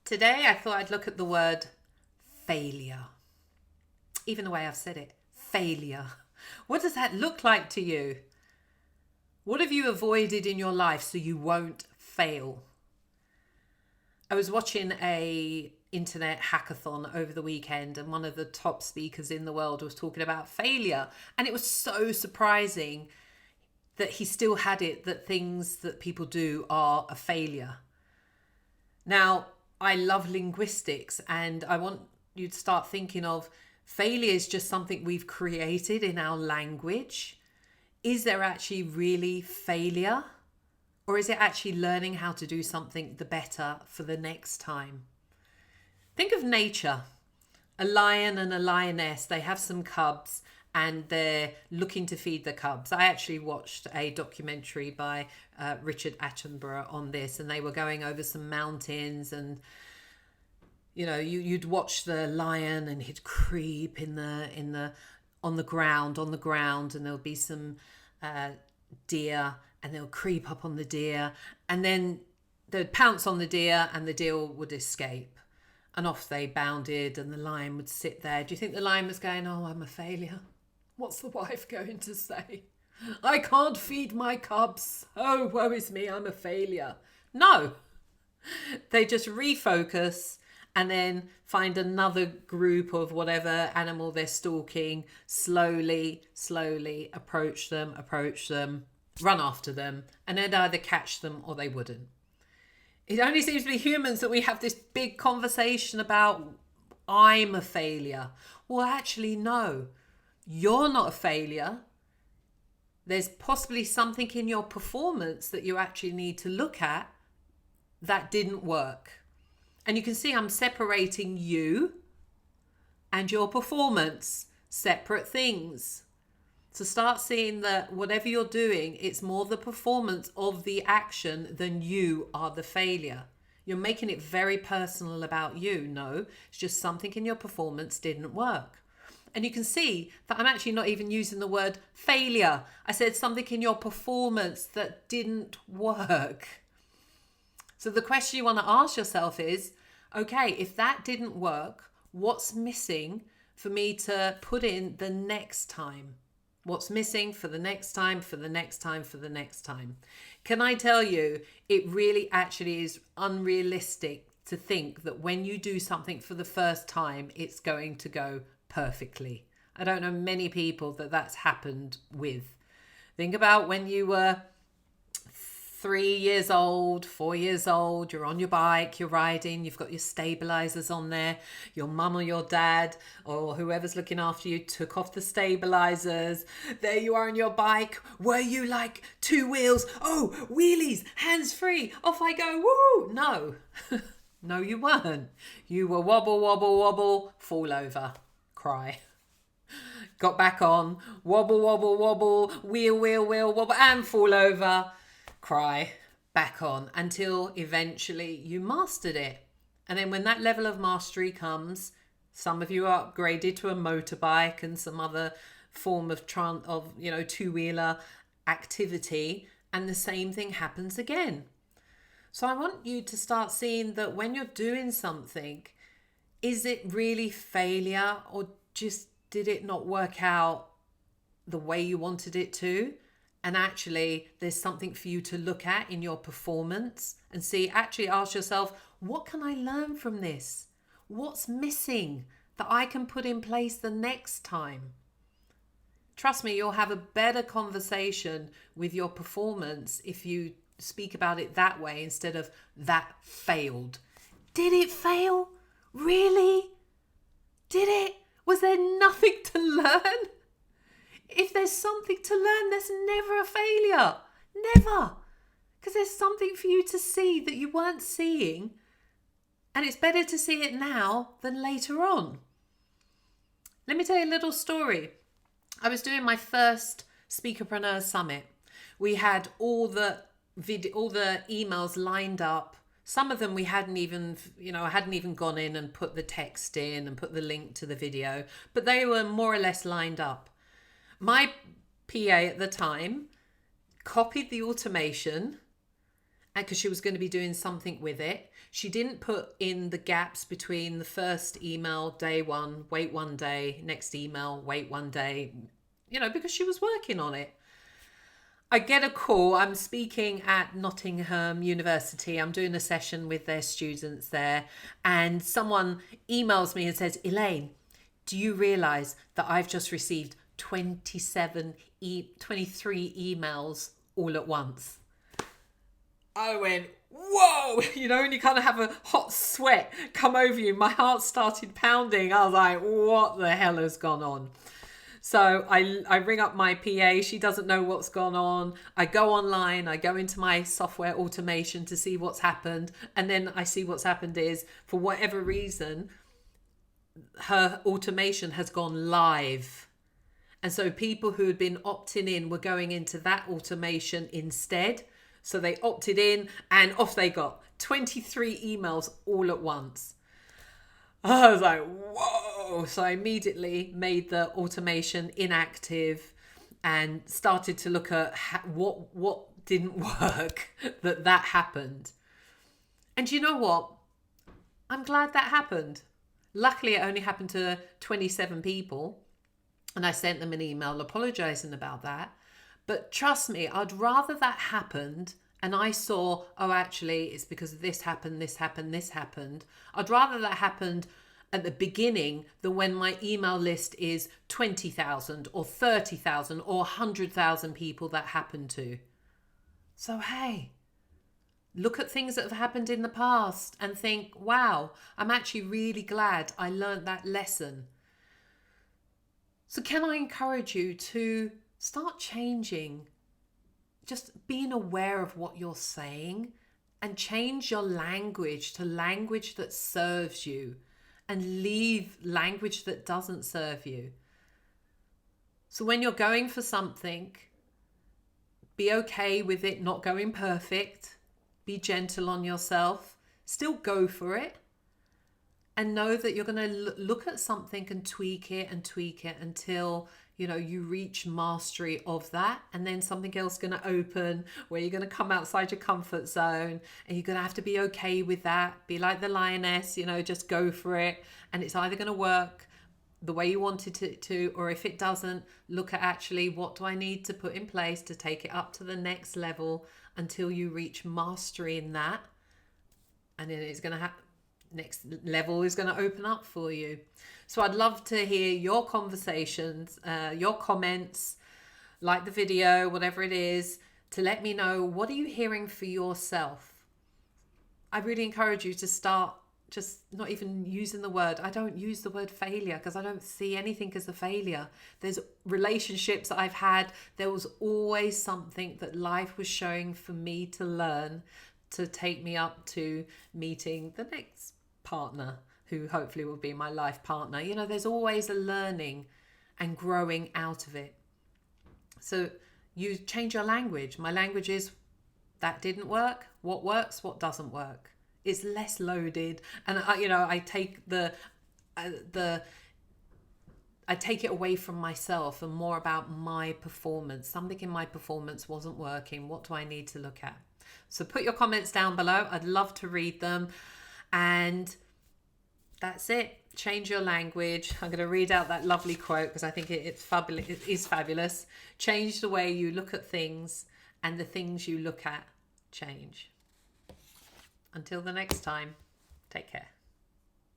Today I thought I'd look at the word failure. Even the way I've said it, failure. What does that look like to you? What have you avoided in your life so you won't fail? I was watching a internet hackathon over the weekend, and one of the top speakers in the world was talking about failure. And it was so surprising that he still had it, that things that people do are a failure. Now, I love linguistics, and I want you to start thinking of failure is just something we've created in our language. Is there actually really failure? Or is it actually learning how to do something the better for the next time? Think of nature. A lion and a lioness, they have some cubs and they're looking to feed the cubs. I actually watched a documentary by Richard Attenborough on this, and they were going over some mountains, and you'd watch the lion and he'd creep on the ground, and there'll be some deer, and they'll creep up on the deer, and then they'd pounce on the deer and the deer would escape, and off they bounded, and the lion would sit there. Do you think the lion was going, "Oh, I'm a failure? What's the wife going to say? I can't feed my cubs. Oh, woe is me, I'm a failure." No, they just refocus and then find another group of whatever animal they're stalking, slowly approach them, run after them, and they'd either catch them or they wouldn't. It only seems to be humans that we have this big conversation about, I'm a failure. Well, actually, no, you're not a failure. There's possibly something in your performance that you actually need to look at that didn't work. And you can see I'm separating you and your performance, separate things. So start seeing that whatever you're doing, it's more the performance of the action than you are the failure. You're making it very personal about you. No, it's just something in your performance didn't work. And you can see that I'm actually not even using the word failure. I said something in your performance that didn't work. So the question you want to ask yourself is, okay, if that didn't work, what's missing for me to put in the next time? What's missing for the next time, for the next time, for the next time? Can I tell you, it really actually is unrealistic to think that when you do something for the first time, it's going to go perfectly. I don't know many people that that's happened with. Think about when you were 3 years old, 4 years old, you're on your bike, you're riding, you've got your stabilizers on there, your mum or your dad or whoever's looking after you took off the stabilizers. There you are on your bike. Were you like 2 wheels? Oh, wheelies, hands free, off I go, woo! No, no, you weren't. You were wobble, wobble, wobble, fall over, cry. Got back on, wobble, wobble, wobble, wheel, wheel, wheel, wobble, and fall over, cry, back on, until eventually you mastered it. And then when that level of mastery comes, some of you are upgraded to a motorbike and some other form of two-wheeler activity, and the same thing happens again. So I want you to start seeing that when you're doing something, is it really failure, or just did it not work out the way you wanted it to? And actually, there's something for you to look at in your performance and see, actually ask yourself, what can I learn from this? What's missing that I can put in place the next time? Trust me, you'll have a better conversation with your performance if you speak about it that way instead of that failed. Did it fail? Really? Did it? Was there nothing to learn? If there's something to learn, there's never a failure. Never. Because there's something for you to see that you weren't seeing. And it's better to see it now than later on. Let me tell you a little story. I was doing my first Speakerpreneur Summit. We had all the emails lined up. Some of them we hadn't even gone in and put the text in and put the link to the video, but they were more or less lined up. My PA at the time copied the automation, because she was going to be doing something with it. She didn't put in the gaps between the first email, day one, wait 1 day, next email, wait 1 day, because she was working on it. I get a call. I'm speaking at Nottingham University. I'm doing a session with their students there. And someone emails me and says, Elaine, do you realize that I've just received 23 emails all at once? I went, whoa, and you kind of have a hot sweat come over you. My heart started pounding. I was like, what the hell has gone on? So I ring up my PA. She doesn't know what's gone on. I go online. I go into my software automation to see what's happened. And then I see what's happened is, for whatever reason, her automation has gone live. And so people who had been opting in were going into that automation instead. So they opted in and off they got. 23 emails all at once. I was like, whoa. So I immediately made the automation inactive and started to look at what didn't work that happened. And you know what? I'm glad that happened. Luckily, it only happened to 27 people. And I sent them an email apologizing about that. But trust me, I'd rather that happened and I saw, oh, actually, it's because this happened, this happened, this happened. I'd rather that happened at the beginning than when my email list is 20,000 or 30,000 or 100,000 people that happened to. So, hey, look at things that have happened in the past and think, wow, I'm actually really glad I learned that lesson. So can I encourage you to start changing, just being aware of what you're saying, and change your language to language that serves you and leave language that doesn't serve you. So when you're going for something, be okay with it not going perfect. Be gentle on yourself. Still go for it. And know that you're going to look at something and tweak it until, you reach mastery of that. And then something else is going to open where you're going to come outside your comfort zone and you're going to have to be okay with that. Be like the lioness, just go for it. And it's either going to work the way you wanted it to, or if it doesn't, look at actually what do I need to put in place to take it up to the next level until you reach mastery in that. And then it's going to happen. Next level is going to open up for you. So I'd love to hear your conversations, your comments, like the video, whatever it is, to let me know, what are you hearing for yourself? I really encourage you to start just not even using the word. I don't use the word failure because I don't see anything as a failure. There's relationships that I've had. There was always something that life was showing for me to learn to take me up to meeting the next partner who hopefully will be my life partner. There's always a learning and growing out of it. So you change your language. My language is, that didn't work. What works? What doesn't work? It's less loaded. And I take I take it away from myself and more about my performance. Something in my performance wasn't working. What do I need to look at? So put your comments down below. I'd love to read them. And that's it. Change your language. I'm going to read out that lovely quote because I think it's fabulous. It is fabulous. Change the way you look at things, and the things you look at change. Until the next time, take care.